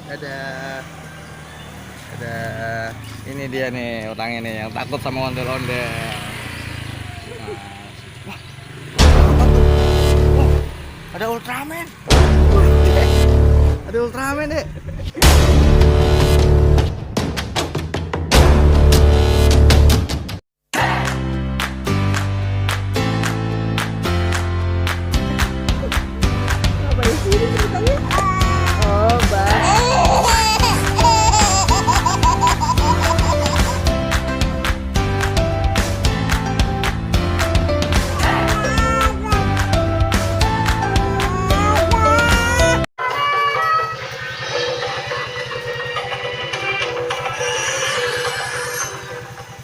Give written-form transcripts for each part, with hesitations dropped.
Ada ini dia nih orangnya nih yang takut sama ondel-ondel. Wah, wah, ada Ultraman. Ada Ultraman deh. Oh,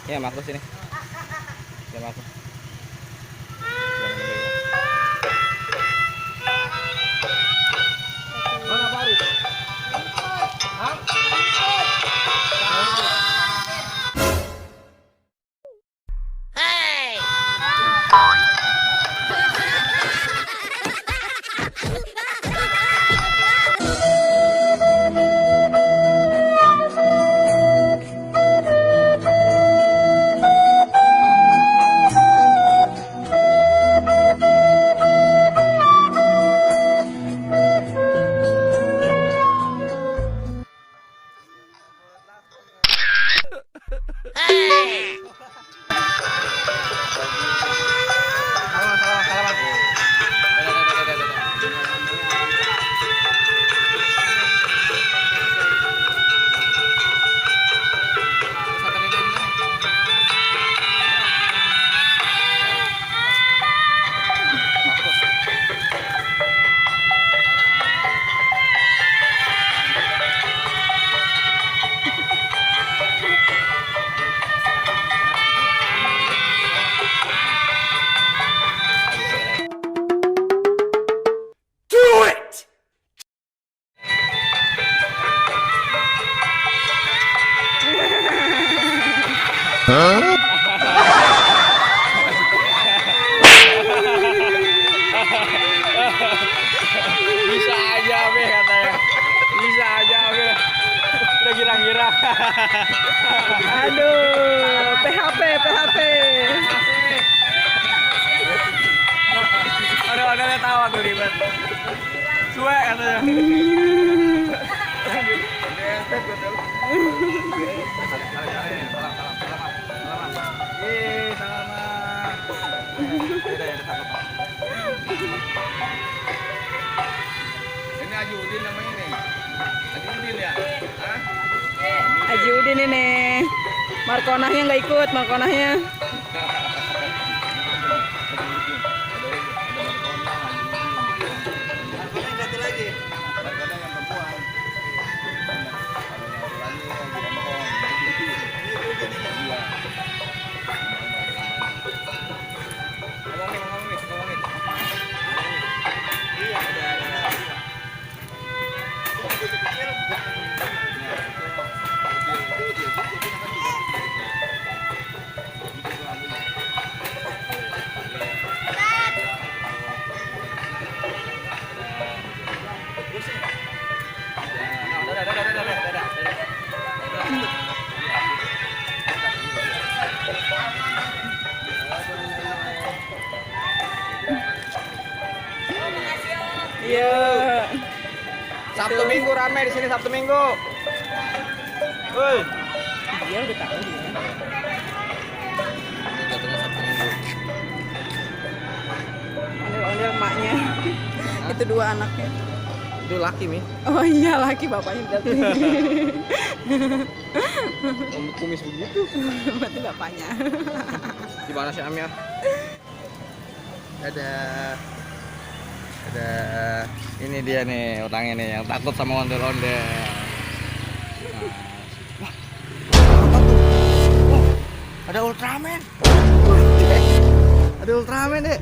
Ya, Marco sini. Ya, Marco. Mana Farid? Hah? Bisa aja be katanya. Bisa aja be. Udah girang-girang. aduh, PHP. Ada tawa tuh ribet. Cuek katanya. Ini Haji Udin namanya nih. Haji Udin ya? Hah? Haji Udin ini. Markonahnya nggak ikut, Markonahnya. Iya. Sabtu Minggu rame di sini Sabtu Minggu. Woi. Dia udah tahu dia. Jatuhnya Sabtu Minggu. Ondel-ondel emaknya. Itu dua anaknya. Itu laki Mi. Oh iya, laki bapaknya datang. Kumis begitu. Berarti bapaknya. Gimana sih Amir? Ada ini dia nih orangnya nih yang takut sama ondel-ondel. Wah, ada Ultraman. Ada Ultraman deh.